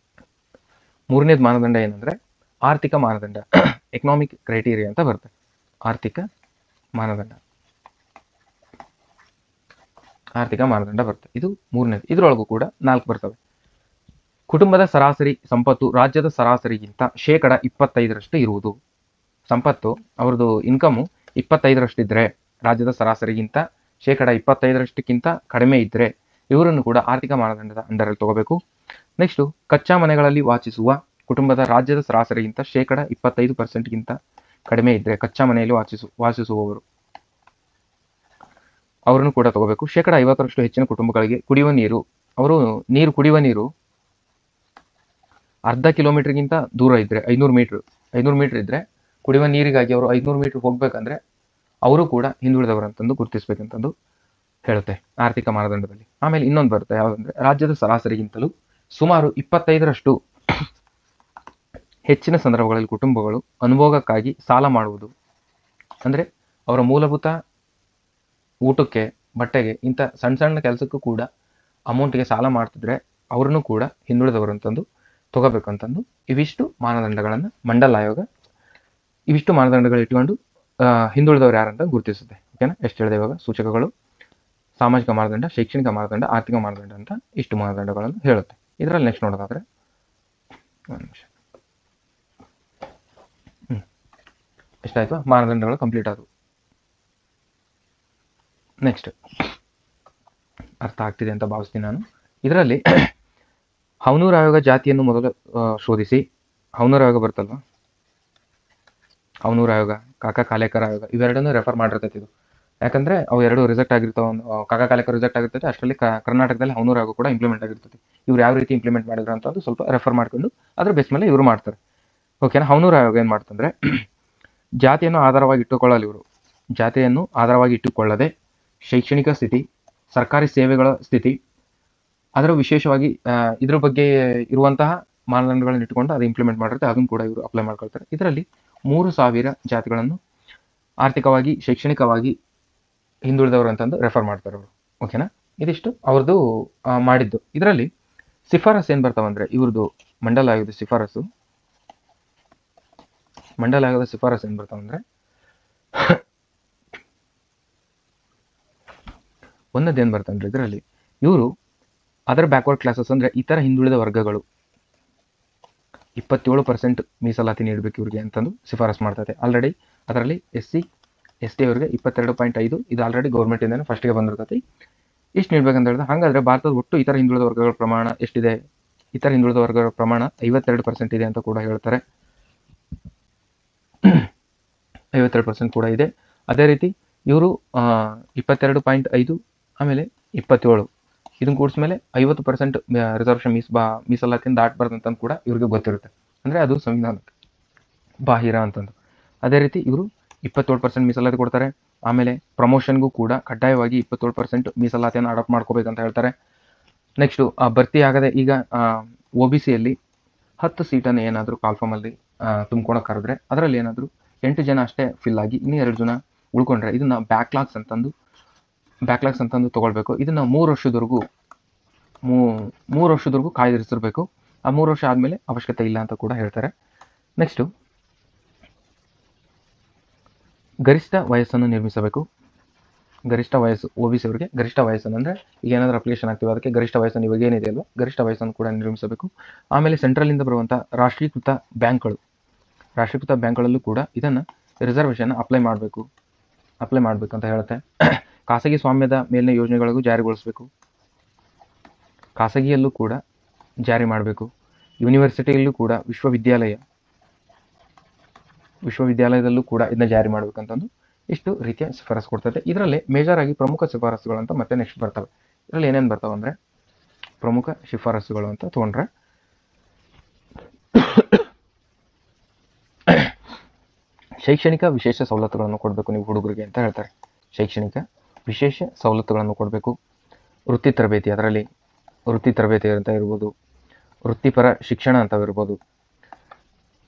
ಮೂರನೇದು ಮಾನದಂಡ ಏನಂದರೆ ಆರ್ಥಿಕ ಮಾನದಂಡ ಎಕನಾಮಿಕ್ ಕ್ರೈಟೀರಿಯಾ ಅಂತ ಬರುತ್ತೆ. ಆರ್ಥಿಕ ಮಾನದಂಡ ಬರುತ್ತೆ. ಇದು ಮೂರನೇದು. ಇದರೊಳಗೂ ಕೂಡ 4 ಬರ್ತವೆ. ಕುಟುಂಬದ ಸರಾಸರಿ ಸಂಪತ್ತು ರಾಜ್ಯದ ಸರಾಸರಿಗಿಂತ 25% ಇರುವುದು. ಸಂಪತ್ತು ಅವ್ರದ್ದು ಇನ್ಕಮು 25% ರಾಜ್ಯದ ಸರಾಸರಿಗಿಂತ 25%ಕ್ಕಿಂತ ಕಡಿಮೆ ಇದ್ದರೆ ಇವರನ್ನು ಕೂಡ ಆರ್ಥಿಕ ಮಾನದಂಡದ ಅಂಡರಲ್ಲಿ ತಗೋಬೇಕು. ನೆಕ್ಸ್ಟು ಕಚ್ಚಾ ಮನೆಗಳಲ್ಲಿ ವಾಸಿಸುವ ಕುಟುಂಬದ ರಾಜ್ಯದ ಸರಾಸರಿಗಿಂತ 25%ಗಿಂತ ಕಡಿಮೆ ಇದ್ದರೆ ಕಚ್ಚಾ ಮನೆಯಲ್ಲಿ ವಾಸಿಸುವವರು ಅವರನ್ನು ಕೂಡ ತಗೋಬೇಕು. 50% ಹೆಚ್ಚಿನ ಕುಟುಂಬಗಳಿಗೆ ಕುಡಿಯುವ ನೀರು ಕುಡಿಯುವ ನೀರು ಅರ್ಧ ಕಿಲೋಮೀಟರ್ಗಿಂತ ದೂರ ಇದ್ದರೆ 500 ಮೀಟರ್ ಇದ್ದರೆ ಕುಡಿಯುವ ನೀರಿಗಾಗಿ ಅವರು 500 ಮೀಟರ್ ಹೋಗ್ಬೇಕಂದ್ರೆ ಅವರು ಕೂಡ ಹಿಂದುಳಿದವರಂತಂದು ಗುರುತಿಸ್ಬೇಕಂತಂದು ಹೇಳುತ್ತೆ ಆರ್ಥಿಕ ಮಾನದಂಡದಲ್ಲಿ. ಆಮೇಲೆ ಇನ್ನೊಂದು ಬರುತ್ತೆ ಯಾವುದಂದ್ರೆ ರಾಜ್ಯದ ಸರಾಸರಿಗಿಂತಲೂ ಸುಮಾರು 25% ಹೆಚ್ಚಿನ ಸಂದರ್ಭಗಳಲ್ಲಿ ಕುಟುಂಬಗಳು ಅನುಭೋಗಕ್ಕಾಗಿ ಸಾಲ ಮಾಡುವುದು. ಅಂದರೆ ಅವರ ಮೂಲಭೂತ ಊಟಕ್ಕೆ ಬಟ್ಟೆಗೆ ಇಂಥ ಸಣ್ಣ ಕೆಲಸಕ್ಕೂ ಕೂಡ ಅಮೌಂಟ್ಗೆ ಸಾಲ ಮಾಡ್ತಿದ್ರೆ ಅವ್ರನ್ನೂ ಕೂಡ ಹಿಂದುಳಿದವರಂತಂದು ತಗೋಬೇಕಂತಂದು ಇವಿಷ್ಟು ಮಾನದಂಡಗಳನ್ನು ಮಂಡಲ್ ಆಯೋಗ ಇವಿಷ್ಟು ಮಾನದಂಡಗಳು ಇಟ್ಕೊಂಡು ಹಿಂದುಳಿದವರು ಯಾರಂತ ಗುರುತಿಸುತ್ತೆ. ಓಕೆನಾ? ಎಷ್ಟು ಹೇಳಿದೆ ಇವಾಗ? ಸೂಚಕಗಳು, ಸಾಮಾಜಿಕ ಮಾನದಂಡ, ಶೈಕ್ಷಣಿಕ ಮಾನದಂಡ, ಆರ್ಥಿಕ ಮಾನದಂಡ ಅಂತ ಇಷ್ಟು ಮಾನದಂಡಗಳನ್ನು ಹೇಳುತ್ತೆ. ಇದರಲ್ಲಿ ನೆಕ್ಸ್ಟ್ ನೋಡೋದಾದ್ರೆ ಒಂದು ನಿಮಿಷ. ಎಷ್ಟಾಯ್ತು? ಮಾನದಂಡಗಳು ಕಂಪ್ಲೀಟ್ ಆದವು. ನೆಕ್ಸ್ಟ್ ಅರ್ಥ ಆಗ್ತಿದೆ ಅಂತ ಭಾವಿಸ್ತೀನಿ ನಾನು. ಇದರಲ್ಲಿ ಹವನೂರು ಆಯೋಗ ಜಾತಿಯನ್ನು ಮೊದಲು ಶೋಧಿಸಿ, ಹವನೂರು ಆಯೋಗ ಬರ್ತಲ್ವಾ, ಹವನೂರು ಆಯೋಗ, ಕಾಕಾ ಕಾಲೇಕರ್ ಆಯೋಗ ಇವೆರಡನ್ನೂ ರೆಫರ್ ಮಾಡಿರ್ತೈತಿ ಇದು. ಯಾಕಂದ್ರೆ ಅವು ಎರಡು ರಿಜೆಕ್ಟ್ ಆಗಿರ್ತಾವೆ. ಕಾಕಾ ಕಾಲೇಕರ್ ರಿಜೆಕ್ಟ್ ಆಗಿರ್ತೈತೆ, ಅಷ್ಟರಲ್ಲಿ ಕರ್ನಾಟಕದಲ್ಲಿ ಹವನೂರು ಆಯೋಗ ಕೂಡ ಇಂಪ್ಲಿಮೆಂಟ್ ಆಗಿರ್ತೈತಿ. ಇವ್ರು ಯಾವ ರೀತಿ ಇಂಪ್ಲಿಮೆಂಟ್ ಮಾಡಿದ್ರು ಅಂತ ಸ್ವಲ್ಪ ರೆಫರ್ ಮಾಡ್ಕೊಂಡು ಅದ್ರ ಬೇಸ್ ಮೇಲೆ ಇವರು ಮಾಡ್ತಾರೆ. ಓಕೆನಾ? ಹವನೂರು ಆಯೋಗ ಏನು ಮಾಡ್ತಂದ್ರೆ ಜಾತಿಯನ್ನು ಆಧಾರವಾಗಿ ಇಟ್ಟುಕೊಳ್ಳಲು ಇವರು ಜಾತಿಯನ್ನು ಆಧಾರವಾಗಿ ಇಟ್ಟುಕೊಳ್ಳದೆ ಶೈಕ್ಷಣಿಕ ಸ್ಥಿತಿ, ಸರ್ಕಾರಿ ಸೇವೆಗಳ ಸ್ಥಿತಿ, ಅದರ ವಿಶೇಷವಾಗಿ ಇದ್ರ ಬಗ್ಗೆ ಇರುವಂತಹ ಮಾನದಂಡಗಳನ್ನು ಇಟ್ಟುಕೊಂಡು ಅದು ಇಂಪ್ಲಿಮೆಂಟ್ ಮಾಡಿರುತ್ತೆ. ಅದನ್ನು ಕೂಡ ಇವರು ಅಪ್ಲೈ ಮಾಡ್ಕೊಳ್ತಾರೆ. ಇದರಲ್ಲಿ 3000 ಜಾತಿಗಳನ್ನು ಆರ್ಥಿಕವಾಗಿ, ಶೈಕ್ಷಣಿಕವಾಗಿ ಹಿಂದುಳಿದವರು ಅಂತಂದು ರೆಫರ್ ಮಾಡ್ತಾರೆ ಅವರು. ಓಕೆನಾ? ಇದಿಷ್ಟು ಅವ್ರದ್ದು ಮಾಡಿದ್ದು. ಇದರಲ್ಲಿ ಶಿಫಾರಸ್ ಏನು ಬರ್ತಾವಂದ್ರೆ ಇವ್ರದ್ದು ಮಂಡಲ ಆಯೋಗದ ಶಿಫಾರಸು ಏನು ಬರ್ತಾವಂದ್ರೆ ಒಂದದ್ದೇನು ಬರ್ತಂದ್ರೆ ಇದರಲ್ಲಿ ಇವರು ಅದರ್ ಬ್ಯಾಕ್ವರ್ಡ್ ಕ್ಲಾಸಸ್ ಅಂದರೆ ಇತರ ಹಿಂದುಳಿದ ವರ್ಗಗಳು 27% ಮೀಸಲಾತಿ ನೀಡಬೇಕು ಇವ್ರಿಗೆ ಅಂತಂದು ಶಿಫಾರಸ್ ಮಾಡ್ತದೆ. ಆಲ್ರೆಡಿ ಅದರಲ್ಲಿ SC ST ಅವರಿಗೆ 22.5 ಇದು ಆಲ್ರೆಡಿ ಗೌರ್ಮೆಂಟಿಂದ ಫಸ್ಟ್ಗೆ ಬಂದಿರ್ತೈತಿ. ಇಷ್ಟು ನೀಡ್ಬೇಕಂತ ಹೇಳಿದ್ರೆ ಹಾಗಾದ್ರೆ ಭಾರತದ ಒಟ್ಟು ಇತರ ಹಿಂದುಳಿದ ವರ್ಗಗಳ ಪ್ರಮಾಣ ಎಷ್ಟಿದೆ? ಇತರ ಹಿಂದುಳಿದ ವರ್ಗಗಳ ಪ್ರಮಾಣ 52% ಇದೆ ಅಂತ ಕೂಡ ಹೇಳ್ತಾರೆ. 52% ಕೂಡ ಇದೆ. ಅದೇ ರೀತಿ ಇವರು 22.5 ಆಮೇಲೆ 27 ಇದನ್ನ ಕೂಡಿಸ್ಮೇಲೆ 50% ರಿಸರ್ವೇಷನ್ ಮೀಸಲಾತಿಯಿಂದ ದಾಟಬಾರ್ದಂತ ಕೂಡ ಇವ್ರಿಗೆ ಗೊತ್ತಿರುತ್ತೆ. ಅಂದರೆ ಅದು ಸಂವಿಧಾನಕ್ಕೆ ಬಾಹಿರ ಅಂತಂದು. ಅದೇ ರೀತಿ ಇವರು 27% ಮೀಸಲಾತಿ ಕೊಡ್ತಾರೆ. ಆಮೇಲೆ ಪ್ರಮೋಷನ್ಗೂ ಕೂಡ ಕಡ್ಡಾಯವಾಗಿ 27% ಮೀಸಲಾತಿಯನ್ನು ಅಡಾಪ್ಟ್ ಮಾಡ್ಕೋಬೇಕಂತ ಹೇಳ್ತಾರೆ. ನೆಕ್ಸ್ಟು ಭರ್ತಿ ಆಗದೆ ಈಗ OBCಯಲ್ಲಿ 10 ಸೀಟನ್ನು ಏನಾದರೂ ಕಾಲ್ಫಾರ್ಮಲ್ಲಿ ತುಂಬ್ಕೊಳಕ್ಕೆ ಕರೆದ್ರೆ ಅದರಲ್ಲಿ ಏನಾದರೂ 8 ಜನ ಅಷ್ಟೇ ಫಿಲ್ ಆಗಿ ಇನ್ನೂ 2 ಜನ ಉಳ್ಕೊಂಡ್ರೆ ಇದನ್ನ ಬ್ಯಾಕ್ಲಾಗ್ಸ್ ಅಂತಂದು ತೊಗೊಳ್ಬೇಕು. ಇದನ್ನ 3 ವರ್ಷದವರೆಗೂ ಕಾಯ್ದಿರಿಸಿರ್ಬೇಕು. ಆ 3 ವರ್ಷ ಆದಮೇಲೆ ಅವಶ್ಯಕತೆ ಇಲ್ಲ ಅಂತ ಕೂಡ ಹೇಳ್ತಾರೆ. ನೆಕ್ಸ್ಟು ಗರಿಷ್ಠ ವಯಸ್ಸನ್ನು ನಿರ್ಮಿಸಬೇಕು. ಗರಿಷ್ಠ ವಯಸ್ಸು OBC ಅವರಿಗೆ ಗರಿಷ್ಠ ವಯಸ್ಸನ್ನು ಅಂದರೆ ಈಗ ಏನಾದರೂ ಅಪ್ಲಿಕೇಶನ್ ಆಗ್ತೀವಿ ಅದಕ್ಕೆ ಗರಿಷ್ಠ ವಯಸ್ಸನ್ನು ಇವಾಗ ಏನಿದೆ ಅಲ್ವಾ ಗರಿಷ್ಠ ವಯಸ್ಸನ್ನು ಕೂಡ ನಿರ್ಮಿಸಬೇಕು. ಆಮೇಲೆ ಸೆಂಟ್ರಲಿಂದ ಬರುವಂಥ ರಾಷ್ಟ್ರೀಕೃತ ಬ್ಯಾಂಕ್ಗಳಲ್ಲೂ ಕೂಡ ಇದನ್ನು ರಿಸರ್ವೇಷನ್ ಅಪ್ಲೈ ಮಾಡಬೇಕಂತ ಹೇಳುತ್ತೆ. ಖಾಸಗಿ ಸ್ವಾಮ್ಯದ ಮೇಲಿನ ಯೋಜನೆಗಳಿಗೂ ಜಾರಿಗೊಳಿಸಬೇಕು. ಖಾಸಗಿಯಲ್ಲೂ ಕೂಡ ಜಾರಿ ಮಾಡಬೇಕು. ಯೂನಿವರ್ಸಿಟಿಯಲ್ಲೂ ಕೂಡ ವಿಶ್ವವಿದ್ಯಾಲಯದಲ್ಲೂ ಕೂಡ ಇದನ್ನ ಜಾರಿ ಮಾಡಬೇಕಂತಂದು ಇಷ್ಟು ರೀತಿಯ ಶಿಫಾರಸು ಕೊಡ್ತದೆ. ಇದರಲ್ಲಿ ಮೇಜರ್ ಆಗಿ ಪ್ರಮುಖ ಶಿಫಾರಸುಗಳು ಅಂತ ಮತ್ತೆ ನೆಕ್ಸ್ಟ್ ಬರ್ತವೆ. ಇದರಲ್ಲಿ ಏನೇನು ಬರ್ತಾವೆ ಅಂದರೆ ಪ್ರಮುಖ ಶಿಫಾರಸುಗಳು ಅಂತ ತೊಗೊಂಡ್ರೆ ಶೈಕ್ಷಣಿಕ ವಿಶೇಷ ಸವಲತ್ತುಗಳನ್ನು ಕೊಡಬೇಕು ನೀವು ಹುಡುಗರಿಗೆ ಅಂತ ಹೇಳ್ತಾರೆ. ಶೈಕ್ಷಣಿಕ ವಿಶೇಷ ಸವಲತ್ತುಗಳನ್ನು ಕೊಡಬೇಕು. ವೃತ್ತಿ ತರಬೇತಿ ಅಂತ ಇರ್ಬೋದು. ವೃತ್ತಿಪರ ಶಿಕ್ಷಣ ಅಂತವಿರ್ಬೋದು.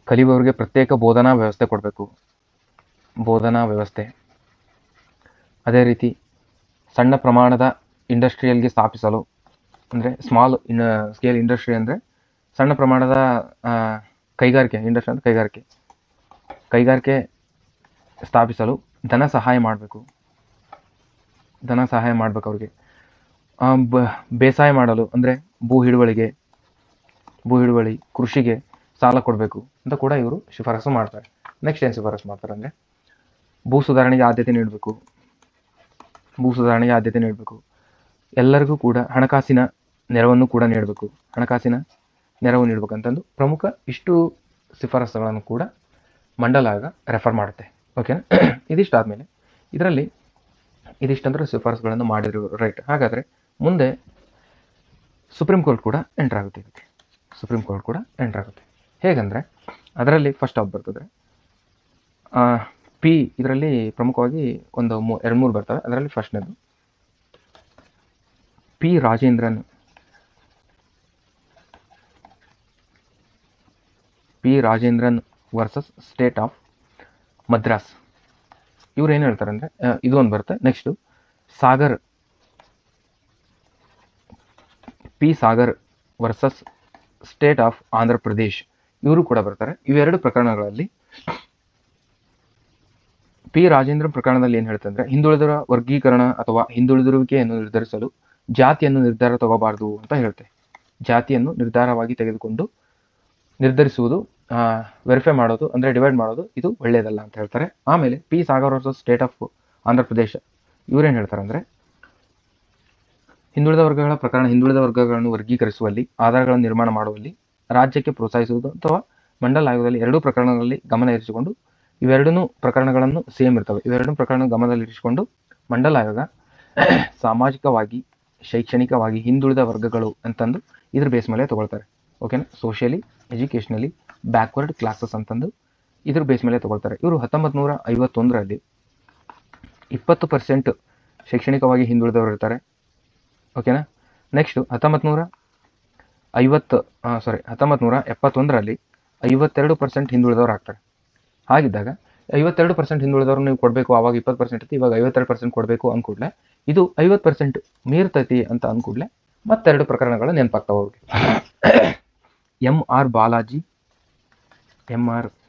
ಕಲಿಯುವವರಿಗೆ ಪ್ರತ್ಯೇಕ ಬೋಧನಾ ವ್ಯವಸ್ಥೆ ಕೊಡಬೇಕು, ಬೋಧನಾ ವ್ಯವಸ್ಥೆ. ಅದೇ ರೀತಿ ಸಣ್ಣ ಪ್ರಮಾಣದ ಇಂಡಸ್ಟ್ರಿಯಲ್ಗೆ ಸ್ಥಾಪಿಸಲು, ಅಂದರೆ ಸ್ಮಾಲ್ ಸ್ಕೇಲ್ ಇಂಡಸ್ಟ್ರಿ ಅಂದರೆ ಸಣ್ಣ ಪ್ರಮಾಣದ ಕೈಗಾರಿಕೆ, ಇಂಡಸ್ಟ್ರಿ ಅಂದರೆ ಕೈಗಾರಿಕೆ ಸ್ಥಾಪಿಸಲು ಧನ ಸಹಾಯ ಮಾಡಬೇಕು ಅವ್ರಿಗೆ. ಬೇಸಾಯ ಮಾಡಲು ಅಂದರೆ ಭೂ ಹಿಡುವಳಿ, ಕೃಷಿಗೆ ಸಾಲ ಕೊಡಬೇಕು ಅಂತ ಕೂಡ ಇವರು ಶಿಫಾರಸು ಮಾಡ್ತಾರೆ. ನೆಕ್ಸ್ಟ್ ಏನು ಶಿಫಾರಸು ಮಾಡ್ತಾರೆ ಅಂದರೆ ಭೂ ಸುಧಾರಣೆಗೆ ಆದ್ಯತೆ ನೀಡಬೇಕು. ಎಲ್ಲರಿಗೂ ಕೂಡ ಹಣಕಾಸಿನ ನೆರವನ್ನು ಕೂಡ ನೀಡಬೇಕು, ಅಂತಂದು ಪ್ರಮುಖ ಇಷ್ಟು ಶಿಫಾರಸುಗಳನ್ನು ಕೂಡ ಮಂಡಲ ಆಯೋಗ ರೆಫರ್ ಮಾಡುತ್ತೆ. ಓಕೆನಾ? ಇದಿಷ್ಟಾದ್ಮೇಲೆ ಇದರಲ್ಲಿ ಇದಿಷ್ಟಂದ್ರೆ ಶಿಫಾರಸುಗಳನ್ನು ಮಾಡಿದ್ರು, ರೈಟ್. ಹಾಗಾದರೆ ಮುಂದೆ ಸುಪ್ರೀಂ ಕೋರ್ಟ್ ಕೂಡ ಎಂಟರ್ ಆಗುತ್ತೆ. ಹೇಗಂದರೆ ಅದರಲ್ಲಿ ಫಸ್ಟ್ ಯಾವ್ದು ಬರ್ತದೆ, ಪಿ. ಇದರಲ್ಲಿ ಪ್ರಮುಖವಾಗಿ ಒಂದು 2-3 ಬರ್ತವೆ. ಅದರಲ್ಲಿ ಫಸ್ಟ್ನೇದು P Rajendran versus state of Madras. ಇವ್ರು ಏನು ಹೇಳ್ತಾರೆ ಅಂದರೆ, ಇದು ಒಂದು ಬರುತ್ತೆ. Next P Sagar versus state of Andhra Pradesh, ಇವರು ಕೂಡ ಬರ್ತಾರೆ. ಇವೆರಡು ಪ್ರಕರಣಗಳಲ್ಲಿ ಪಿ ರಾಜೇಂದ್ರ ಪ್ರಕರಣದಲ್ಲಿ ಏನು ಹೇಳ್ತಾರೆ ಅಂದರೆ, ಹಿಂದುಳಿದರ ವರ್ಗೀಕರಣ ಅಥವಾ ಹಿಂದುಳಿದಿರುವಿಕೆಯನ್ನು ನಿರ್ಧರಿಸಲು ಜಾತಿಯನ್ನು ನಿರ್ಧಾರ ತಗೋಬಾರ್ದು ಅಂತ ಹೇಳುತ್ತೆ. ಜಾತಿಯನ್ನು ನಿರ್ಧಾರವಾಗಿ ತೆಗೆದುಕೊಂಡು ನಿರ್ಧರಿಸುವುದು, ವೆರಿಫೈ ಮಾಡೋದು ಅಂದರೆ ಡಿವೈಡ್ ಮಾಡೋದು, ಇದು ಒಳ್ಳೆಯದಲ್ಲ ಅಂತ ಹೇಳ್ತಾರೆ. ಆಮೇಲೆ P Sagar versus state of Andhra Pradesh, ಇವರೇನು ಹೇಳ್ತಾರೆ ಅಂದರೆ, ಹಿಂದುಳಿದ ವರ್ಗಗಳನ್ನು ವರ್ಗೀಕರಿಸುವಲ್ಲಿ, ಆಧಾರಗಳನ್ನು ನಿರ್ಮಾಣ ಮಾಡುವಲ್ಲಿ ರಾಜ್ಯಕ್ಕೆ ಪ್ರೋತ್ಸಾಹಿಸುವುದು ಅಥವಾ ಮಂಡಲ ಆಯೋಗದಲ್ಲಿ ಎರಡೂ ಪ್ರಕರಣಗಳಲ್ಲಿ ಗಮನ ಇರಿಸಿಕೊಂಡು, ಇವೆರಡೂ ಪ್ರಕರಣಗಳನ್ನು ಸೇಮ್ ಇರ್ತವೆ, ಇವೆರಡೂ ಪ್ರಕರಣ ಗಮನದಲ್ಲಿ ಇರಿಸಿಕೊಂಡು ಮಂಡಲ ಆಯೋಗ ಸಾಮಾಜಿಕವಾಗಿ, ಶೈಕ್ಷಣಿಕವಾಗಿ ಹಿಂದುಳಿದ ವರ್ಗಗಳು ಅಂತಂದು ಇದ್ರ ಬೇಸ್ ಮೇಲೆ ತಗೊಳ್ತಾರೆ. ಓಕೆನಾ? ಸೋಷಿಯಲಿ, ಎಜುಕೇಷನಲಿ ಬ್ಯಾಕ್ವರ್ಡ್ ಕ್ಲಾಸಸ್ ಅಂತಂದು ಇದ್ರ ಬೇಸ್ ಮೇಲೆ ತಗೊಳ್ತಾರೆ. ಇವರು 1951ರಲ್ಲಿ 20% ಶೈಕ್ಷಣಿಕವಾಗಿ ಹಿಂದುಳಿದವರು ಇರ್ತಾರೆ. ಓಕೆನಾ? ನೆಕ್ಸ್ಟು 1971ರಲ್ಲಿ 52% ಹಿಂದುಳಿದವರು ಆಗ್ತಾರೆ. ಹಾಗಿದ್ದಾಗ 52% ಹಿಂದುಳಿದವರು ನೀವು ಕೊಡಬೇಕು, ಆವಾಗ 20% ಇತ್ತು, ಇವಾಗ 52% ಕೊಡಬೇಕು ಅಂದ್ಕೂಡ್ಲೆ ಇದು 50% ಮೀರ್ತೈತಿ ಅಂತ ಅಂದ್ಕೂಡ್ಲೆ ಮತ್ತೆರಡು ಪ್ರಕರಣಗಳು ನೆನಪಾಗ್ತಾವೆ ಅವ್ರಿಗೆ. M R.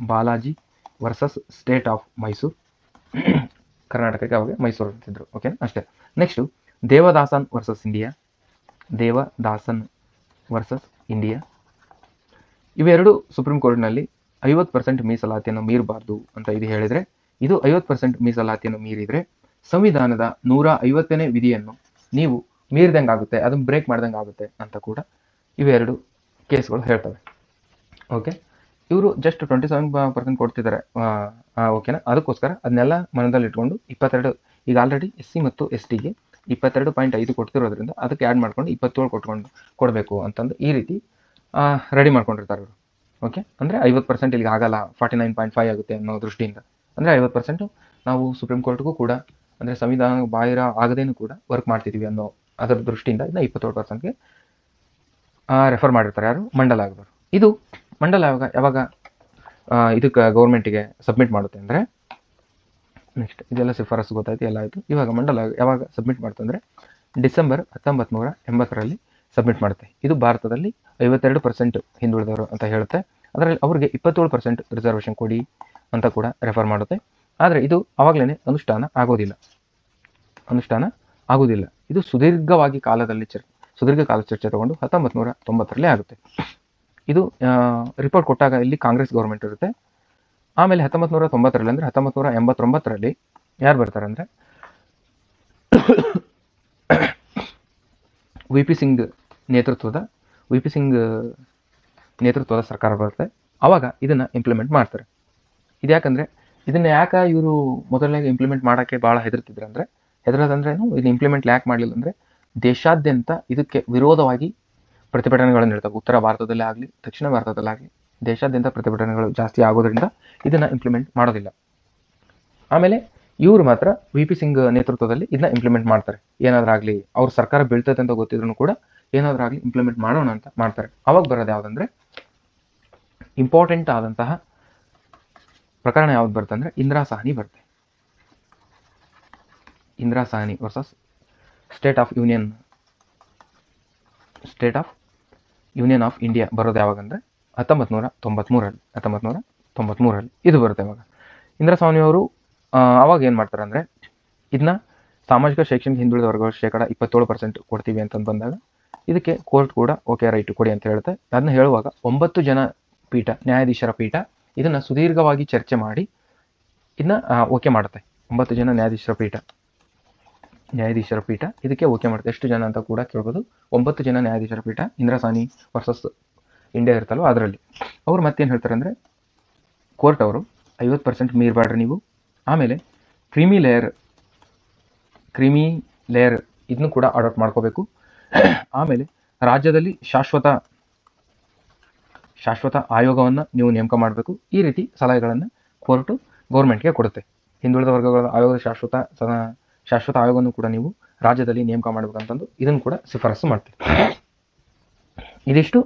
Balaji versus state of Mysore. ಕರ್ನಾಟಕಕ್ಕೆ ಅವಾಗ ಮೈಸೂರು ಅಂತಿದ್ರು. ಓಕೆ, ಅಷ್ಟೇ. Next Devadasan versus India. ಇವೆರಡು ಸುಪ್ರೀಂ ಕೋರ್ಟ್ನಲ್ಲಿ 50% ಮೀಸಲಾತಿಯನ್ನು ಮೀರಬಾರ್ದು ಅಂತ ಇದು ಹೇಳಿದರೆ, ಇದು 50% ಮೀಸಲಾತಿಯನ್ನು ಮೀರಿದರೆ ಸಂವಿಧಾನದ 150ನೇ ವಿಧಿಯನ್ನು ನೀವು ಮೀರಿದಂಗೆ ಆಗುತ್ತೆ, ಅದನ್ನು ಬ್ರೇಕ್ ಮಾಡ್ದಂಗೆ ಆಗುತ್ತೆ ಅಂತ ಕೂಡ ಇವೆರಡು ಕೇಸ್ಗಳು ಹೇಳ್ತವೆ. ಓಕೆ, ಇವರು ಜಸ್ಟ್ 27% ಕೊಡ್ತಿದ್ದಾರೆ. ಓಕೆನಾ? ಅದಕ್ಕೋಸ್ಕರ ಅದನ್ನೆಲ್ಲ ಮನದಲ್ಲಿ ಇಟ್ಕೊಂಡು 22, ಈಗ ಆಲ್ರೆಡಿ SC ಮತ್ತು STಗೆ 22.5 ಕೊಡ್ತಿರೋದ್ರಿಂದ ಅದಕ್ಕೆ ಆ್ಯಡ್ ಮಾಡ್ಕೊಂಡು 27 ಕೊಡಬೇಕು ಅಂತಂದು ಈ ರೀತಿ ರೆಡಿ ಮಾಡ್ಕೊಂಡಿರ್ತಾರೆ ಇವರು. ಓಕೆ, ಅಂದರೆ 50% ಇಲ್ಲಿಗೆ ಆಗಲ್ಲ, 49.5 ಆಗುತ್ತೆ ಅನ್ನೋ ದೃಷ್ಟಿಯಿಂದ. ಅಂದರೆ 50% ನಾವು ಸುಪ್ರೀಂ ಕೋರ್ಟ್ಗೂ ಕೂಡ ಅಂದರೆ ಸಂವಿಧಾನ ಬಾಹಿರ ಆಗದೇನೂ ಕೂಡ ವರ್ಕ್ ಮಾಡ್ತಿದ್ದೀವಿ ಅನ್ನೋ ಅದರ ದೃಷ್ಟಿಯಿಂದ ಇದನ್ನ 27%ಗೆ ರೆಫರ್ ಮಾಡಿರ್ತಾರೆ. ಯಾರು? ಮಂಡಲ ಆಯೋಗದವರು. ಇದು ಮಂಡಲ ಆಯೋಗ ಯಾವಾಗ ಇದಕ್ಕೆ ಗೌರ್ಮೆಂಟಿಗೆ ಸಬ್ಮಿಟ್ ಮಾಡುತ್ತೆ ಅಂದರೆ, ನೆಕ್ಸ್ಟ್ ಇದೆಲ್ಲ ಶಿಫಾರಸು ಗೊತ್ತಾಯ್ತು, ಎಲ್ಲ ಆಯಿತು. ಇವಾಗ ಮಂಡಲ ಆಯೋಗ ಯಾವಾಗ ಸಬ್ಮಿಟ್ ಮಾಡುತ್ತೆ ಅಂದರೆ ಡಿಸೆಂಬರ್ 1980ರಲ್ಲಿ ಸಬ್ಮಿಟ್ ಮಾಡುತ್ತೆ. ಇದು ಭಾರತದಲ್ಲಿ 52% ಹಿಂದುಳಿದವರು ಅಂತ ಹೇಳುತ್ತೆ. ಅದರಲ್ಲಿ ಅವ್ರಿಗೆ 27% ರಿಸರ್ವೇಷನ್ ಕೊಡಿ ಅಂತ ಕೂಡ ರೆಫರ್ ಮಾಡುತ್ತೆ. ಆದರೆ ಇದು ಅವಾಗಲೇ ಅನುಷ್ಠಾನ ಆಗೋದಿಲ್ಲ. ಇದು ಸುದೀರ್ಘ ಕಾಲ ಚರ್ಚೆ ತಗೊಂಡು 1990ರಲ್ಲಿ ಆಗುತ್ತೆ. ಇದು ರಿಪೋರ್ಟ್ ಕೊಟ್ಟಾಗ ಇಲ್ಲಿ ಕಾಂಗ್ರೆಸ್ ಗೌರ್ಮೆಂಟ್ ಇರುತ್ತೆ. ಆಮೇಲೆ 1990ರಲ್ಲಿ ಅಂದರೆ 1989ರಲ್ಲಿ ಯಾರು ಬರ್ತಾರೆ ಅಂದರೆ ವಿ ಪಿ ಸಿಂಗ್ ನೇತೃತ್ವದ ಸರ್ಕಾರ ಬರುತ್ತೆ. ಆವಾಗ ಇದನ್ನು ಇಂಪ್ಲಿಮೆಂಟ್ ಮಾಡ್ತಾರೆ. ಇದ್ಯಾಕಂದರೆ ಇದನ್ನು ಇವರು ಮೊದಲನೇ ಇಂಪ್ಲಿಮೆಂಟ್ ಮಾಡೋಕ್ಕೆ ಭಾಳ ಹೆದರೋದಂದ್ರೇನು, ಇದನ್ನ ಇಂಪ್ಲಿಮೆಂಟ್ ಯಾಕೆ ಮಾಡಲಿಲ್ಲ ಅಂದರೆ ದೇಶಾದ್ಯಂತ ಇದಕ್ಕೆ ವಿರೋಧವಾಗಿ ಪ್ರತಿಭಟನೆಗಳನ್ನು ಇರ್ತವೆ. ಉತ್ತರ ಭಾರತದಲ್ಲೇ ಆಗಲಿ, ದಕ್ಷಿಣ ಭಾರತದಲ್ಲಾಗಲಿ ದೇಶಾದ್ಯಂತ ಪ್ರತಿಭಟನೆಗಳು ಜಾಸ್ತಿ ಆಗೋದ್ರಿಂದ ಇದನ್ನು ಇಂಪ್ಲಿಮೆಂಟ್ ಮಾಡೋದಿಲ್ಲ. ಆಮೇಲೆ ಇವರು ಮಾತ್ರ ವಿ ಪಿ ಸಿಂಗ್ ನೇತೃತ್ವದಲ್ಲಿ ಇದನ್ನ ಇಂಪ್ಲಿಮೆಂಟ್ ಮಾಡ್ತಾರೆ. ಏನಾದರೂ ಆಗಲಿ ಅವ್ರ ಸರ್ಕಾರ ಬೀಳ್ತೈತೆ ಅಂತ ಗೊತ್ತಿದ್ರು ಕೂಡ ಏನಾದರೂ ಆಗಲಿ ಇಂಪ್ಲಿಮೆಂಟ್ ಮಾಡೋಣ ಅಂತ ಮಾಡ್ತಾರೆ. ಅವಾಗ ಬರೋದು ಯಾವುದಂದ್ರೆ ಇಂಪಾರ್ಟೆಂಟ್ ಆದಂತಹ ಪ್ರಕರಣ ಯಾವ್ದು ಬರುತ್ತೆ ಅಂದರೆ ಇಂದಿರಾ ಸಾಹ್ನಿ ಬರುತ್ತೆ. Indira Sahni versus state of union of India ಬರೋದು ಯಾವಾಗಂದರೆ 1993ರಲ್ಲಿ ಇದು ಬರುತ್ತೆ. ಅವಾಗ ಇಂದಿರಾ ಸಾಹ್ನಿ ಅವರು ಅವಾಗ ಏನು ಮಾಡ್ತಾರೆ ಅಂದರೆ ಇದನ್ನ ಸಾಮಾಜಿಕ ಶೈಕ್ಷಣಿಕ ಹಿಂದುಳಿದ ವರ್ಗಗಳ 27% ಕೊಡ್ತೀವಿ ಅಂತಂದು ಬಂದಾಗ ಇದಕ್ಕೆ ಕೋರ್ಟ್ ಕೂಡ ಓಕೆ ರೈಟ್ ಕೊಡಿ ಅಂತ ಹೇಳುತ್ತೆ. ಅದನ್ನ ಹೇಳುವಾಗ 9 ಜನ ನ್ಯಾಯಾಧೀಶರ ಪೀಠ ಇದನ್ನು ಸುದೀರ್ಘವಾಗಿ ಚರ್ಚೆ ಮಾಡಿ ಇದನ್ನ ಓಕೆ ಮಾಡುತ್ತೆ. 9 ಜನ ನ್ಯಾಯಾಧೀಶರ ಪೀಠ ಇದಕ್ಕೆ ಓಕೆ ಮಾಡುತ್ತೆ. ಎಷ್ಟು ಜನ ಅಂತ ಕೂಡ ಕೇಳ್ಬೋದು. 9 ಜನ ನ್ಯಾಯಾಧೀಶರ ಪೀಠ ಇಂದಿರಾ ಸಾಹ್ನಿ ವರ್ಸಸ್ ಇಂಡಿಯಾ ಇರ್ತಲ್ವ ಅದರಲ್ಲಿ ಅವ್ರು ಮತ್ತೇನು ಹೇಳ್ತಾರೆ ಅಂದರೆ ಕೋರ್ಟ್ ಅವರು 50% ಮೀರಬೇಡ್ರಿ ನೀವು. ಆಮೇಲೆ ಕ್ರೀಮಿ ಲೇಯರ್ ಇದನ್ನು ಕೂಡ ಅಡಾಪ್ಟ್ ಮಾಡ್ಕೋಬೇಕು. ಆಮೇಲೆ ರಾಜ್ಯದಲ್ಲಿ ಶಾಶ್ವತ ಆಯೋಗವನ್ನು ನೀವು ನೇಮಕ ಮಾಡಬೇಕು. ಈ ರೀತಿ ಸಲಹೆಗಳನ್ನು ಕೋರ್ಟು ಗೌರ್ಮೆಂಟ್ಗೆ ಕೊಡುತ್ತೆ. ಹಿಂದುಳಿದ ವರ್ಗಗಳ ಆಯೋಗದ ಶಾಶ್ವತ ಆಯೋಗವನ್ನು ಕೂಡ ನೀವು ರಾಜ್ಯದಲ್ಲಿ ನೇಮಕ ಮಾಡಬೇಕಂತಂದು ಇದನ್ನು ಕೂಡ ಶಿಫಾರಸು ಮಾಡ್ತೀವಿ. ಇದಿಷ್ಟು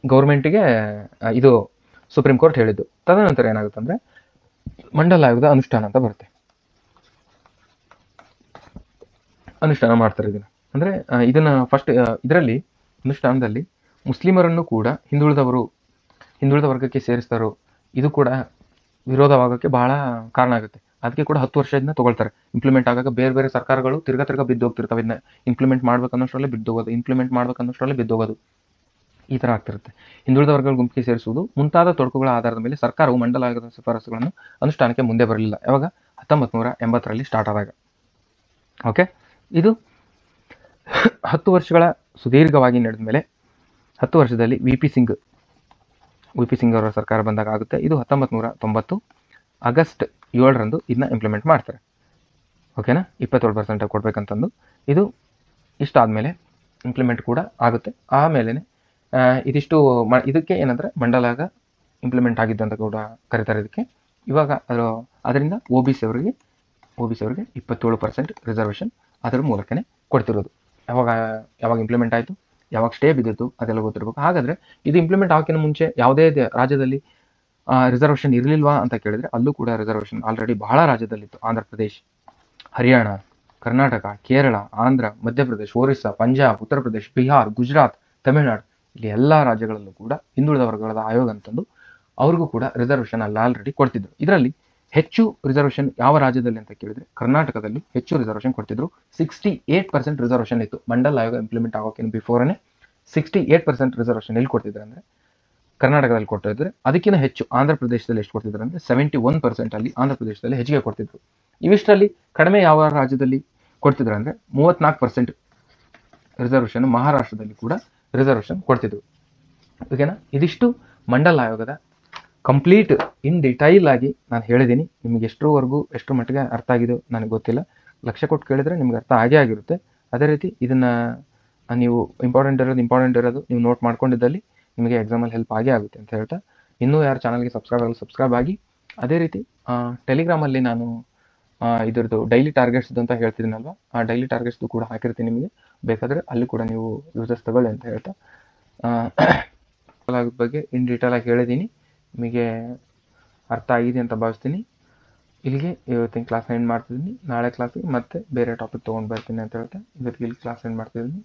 ಗೌರ್ಮೆಂಟಿಗೆ ಇದು ಸುಪ್ರೀಂ ಕೋರ್ಟ್ ಹೇಳಿದ್ದು. ತದನಂತರ ಏನಾಗುತ್ತೆ ಅಂದರೆ ಮಂಡಲ ಆಯೋಗದ ಅನುಷ್ಠಾನ ಅಂತ ಬರುತ್ತೆ. ಅನುಷ್ಠಾನ ಮಾಡ್ತಾರೆ ಇದನ್ನು. ಅಂದರೆ ಇದನ್ನು ಫಸ್ಟ್ ಇದರಲ್ಲಿ ಅನುಷ್ಠಾನದಲ್ಲಿ ಮುಸ್ಲಿಮರನ್ನು ಕೂಡ ಹಿಂದುಳಿದ ವರ್ಗಕ್ಕೆ ಸೇರಿಸ್ತಾರೋ ಇದು ಕೂಡ ವಿರೋಧವಾಗೋಕ್ಕೆ ಬಹಳ ಕಾರಣ ಆಗುತ್ತೆ. ಅದಕ್ಕೆ ಕೂಡ 10 ವರ್ಷದಿಂದ ತಗೊಳ್ತಾರೆ ಇಂಪ್ಲಿಮೆಂಟ್ ಆಗಾಗ. ಬೇರೆ ಸರ್ಕಾರಗಳು ತಿರ್ಗಾ ಬಿದ್ದೋಗ್ತಿರ್ತವೆ. ಇದನ್ನ ಇಂಪ್ಲಿಮೆಂಟ್ ಮಾಡ್ಬೇಕನ್ನೋಷ್ಟರಲ್ಲಿ ಬಿದ್ದೋಗೋದು ಈ ಥರ ಆಗ್ತಿರುತ್ತೆ. ಹಿಂದುಳಿದ ವರ್ಗಗಳ ಗುಂಪಿಗೆ ಸೇರಿಸುವುದು ಮುಂತಾದ ತೊಡಕುಗಳ ಆಧಾರದ ಮೇಲೆ ಸರ್ಕಾರವು ಮಂಡಲ ಆಯೋಗದ ಶಿಫಾರಸುಗಳನ್ನು ಅನುಷ್ಠಾನಕ್ಕೆ ಮುಂದೆ ಬರಲಿಲ್ಲ. ಯಾವಾಗ 1980ರಲ್ಲಿ ಸ್ಟಾರ್ಟ್ ಆದಾಗ. ಓಕೆ, ಇದು 10 ವರ್ಷಗಳ ಸುದೀರ್ಘವಾಗಿ ನಡೆದ ಮೇಲೆ 10 ವರ್ಷದಲ್ಲಿ ವಿ ಪಿ ಸಿಂಗ್ ಅವರ ಸರ್ಕಾರ ಬಂದಾಗ ಆಗುತ್ತೆ. ಇದು 1990 ಆಗಸ್ಟ್ 7ರಂದು ಇದನ್ನ ಇಂಪ್ಲಿಮೆಂಟ್ ಮಾಡ್ತಾರೆ. ಓಕೆನಾ, 27% ಕೊಡ್ಬೇಕಂತಂದು. ಇದು ಇಷ್ಟಾದಮೇಲೆ ಇಂಪ್ಲಿಮೆಂಟ್ ಕೂಡ ಆಗುತ್ತೆ. ಆಮೇಲೆ ಇದಿಷ್ಟು ಇದಕ್ಕೆ ಏನಂದರೆ ಮಂಡಲ ಆಯೋಗ ಇಂಪ್ಲಿಮೆಂಟ್ ಆಗಿದ್ದು ಅಂತ ಕೂಡ ಕರೀತಾರೆ ಇದಕ್ಕೆ. ಇವಾಗ ಅದರಿಂದ ಒ ಬಿ ಸಿ ಅವರಿಗೆ 27% ರಿಸರ್ವೇಷನ್ ಅದರ ಮೂಲಕನೇ ಕೊಡ್ತಿರೋದು. ಯಾವಾಗ ಇಂಪ್ಲಿಮೆಂಟ್ ಆಯಿತು, ಯಾವಾಗ ಸ್ಟೇ ಬಿದ್ದಿತ್ತು ಅದೆಲ್ಲ ಗೊತ್ತಿರಬೇಕು. ಹಾಗಾದರೆ ಇದು ಇಂಪ್ಲಿಮೆಂಟ್ ಆಗೋಕ್ಕಿಂತ ಮುಂಚೆ ಯಾವುದೇ ರಾಜ್ಯದಲ್ಲಿ ರಿಸರ್ವೇಷನ್ ಇರಲಿಲ್ವಾ ಅಂತ ಕೇಳಿದರೆ ಅಲ್ಲೂ ಕೂಡ ರಿಸರ್ವೇಷನ್ ಆಲ್ರೆಡಿ ಬಹಳ ರಾಜ್ಯದಲ್ಲಿತ್ತು. ಆಂಧ್ರ ಪ್ರದೇಶ್, ಹರಿಯಾಣ, ಕರ್ನಾಟಕ, ಕೇರಳ, ಆಂಧ್ರ, ಮಧ್ಯಪ್ರದೇಶ್, ಒರಿಸ್ಸಾ, ಪಂಜಾಬ್, ಉತ್ತರ ಪ್ರದೇಶ್, ಬಿಹಾರ್, ಗುಜರಾತ್, ತಮಿಳುನಾಡು, ಇಲ್ಲಿ ಎಲ್ಲ ರಾಜ್ಯಗಳಲ್ಲೂ ಕೂಡ ಹಿಂದುಳಿದ ವರ್ಗಗಳ ಆಯೋಗ ಅಂತಂದು ಅವ್ರಿಗೂ ಕೂಡ ರಿಸರ್ವೇಷನ್ ಅಲ್ಲಿ ಆಲ್ರೆಡಿ ಕೊಡ್ತಿದ್ರು. ಇದರಲ್ಲಿ ಹೆಚ್ಚು ರಿಸರ್ವೇಷನ್ ಯಾವ ರಾಜ್ಯದಲ್ಲಿ ಅಂತ ಕೇಳಿದರೆ ಕರ್ನಾಟಕದಲ್ಲಿ ಹೆಚ್ಚು ರಿಸರ್ವೇಷನ್ ಕೊಡ್ತಿದ್ರು. 68% ರಿಸರ್ವೇಷನ್ ಇತ್ತು. ಮಂಡಲ ಆಯೋಗ ಇಂಪ್ಲಿಮೆಂಟ್ ಆಗೋಕ್ಕಿಂತ ಬಿಫೋರೇ 68% ರಿಸರ್ವೇಷನ್ ಎಲ್ಲಿ ಕೊಡ್ತಿದ್ರು ಅಂದರೆ ಕರ್ನಾಟಕದಲ್ಲಿ ಕೊಡ್ತಿದ್ರೆ. ಅದಕ್ಕಿಂತ ಹೆಚ್ಚು ಆಂಧ್ರ ಪ್ರದೇಶದಲ್ಲಿ ಎಷ್ಟು ಕೊಡ್ತಿದ್ರು ಅಂದರೆ 71% ಅಲ್ಲಿ ಆಂಧ್ರ ಪ್ರದೇಶದಲ್ಲಿ ಹೆಚ್ಚಿಗೆ ಕೊಡ್ತಿದ್ರು. ಇವಿಷ್ಟರಲ್ಲಿ ಕಡಿಮೆ ಯಾವ ರಾಜ್ಯದಲ್ಲಿ ಕೊಡ್ತಿದ್ರು ಅಂದರೆ 34% ರಿಸರ್ವೇಷನ್ ಮಹಾರಾಷ್ಟ್ರದಲ್ಲಿ ಕೂಡ ರಿಸರ್ವೇಷನ್ ಕೊಡ್ತಿದ್ರು. ಓಕೆನಾ, ಇದಿಷ್ಟು ಮಂಡಲ ಆಯೋಗದ ಕಂಪ್ಲೀಟ್ ಇನ್ ಡಿಟೈಲ್ ಆಗಿ ನಾನು ಹೇಳಿದ್ದೀನಿ. ನಿಮಗೆ ಎಷ್ಟು ಮಟ್ಟಿಗೆ ಅರ್ಥ ಆಗಿದೆಯೋ ನನಗೆ ಗೊತ್ತಿಲ್ಲ. ಲಕ್ಷ್ಯ ಕೊಟ್ಟು ಕೇಳಿದರೆ ನಿಮ್ಗೆ ಅರ್ಥ ಆಗಿರುತ್ತೆ. ಅದೇ ರೀತಿ ಇದನ್ನು ನೀವು ಇಂಪಾರ್ಟೆಂಟ್ ಇರೋದು ನೀವು ನೋಟ್ ಮಾಡ್ಕೊಂಡಿದ್ದಲ್ಲಿ ನಿಮಗೆ ಎಕ್ಸಾಮಲ್ಲಿ ಹೆಲ್ಪ್ ಆಗುತ್ತೆ ಅಂತ ಹೇಳ್ತಾ, ಇನ್ನೂ ಯಾರು ಚಾನಲ್ಗೆ ಸಬ್ಸ್ಕ್ರೈಬ್ ಆಗಿ. ಅದೇ ರೀತಿ ಟೆಲಿಗ್ರಾಮಲ್ಲಿ ನಾನು ಇದ್ರದ್ದು ಡೈಲಿ ಟಾರ್ಗೆಟ್ಸ್ದು ಅಂತ ಹೇಳ್ತಿದ್ದೀನಲ್ವ, ಆ ಡೈಲಿ ಟಾರ್ಗೆಟ್ಸ್ದು ಕೂಡ ಹಾಕಿರ್ತೀನಿ. ನಿಮಗೆ ಬೇಕಾದರೆ ಅಲ್ಲಿ ಕೂಡ ನೀವು ಯೂಸಸ್ ತಗೊಳ್ಳಿ ಅಂತ ಹೇಳ್ತಾ ಬಗ್ಗೆ ಇನ್ ಡೀಟೇಲ್ ಆಗಿ ಹೇಳಿದ್ದೀನಿ. ನಿಮಗೆ ಅರ್ಥ ಆಗಿದೆ ಅಂತ ಭಾವಿಸ್ತೀನಿ. ಇಲ್ಲಿಗೆ ಇವತ್ತಿನ ಕ್ಲಾಸ್ ಎಂಡ್ ಮಾಡ್ತಿದ್ದೀನಿ. ನಾಳೆ ಕ್ಲಾಸಿಗೆ ಮತ್ತೆ ಬೇರೆ ಟಾಪಿಕ್ ತೊಗೊಂಡು ಬರ್ತೀನಿ ಅಂತ ಹೇಳ್ತಾ ಇವತ್ತಿಗೆ ಇಲ್ಲಿ ಕ್ಲಾಸ್ ಎಂಡ್ ಮಾಡ್ತಿದ್ದೀನಿ.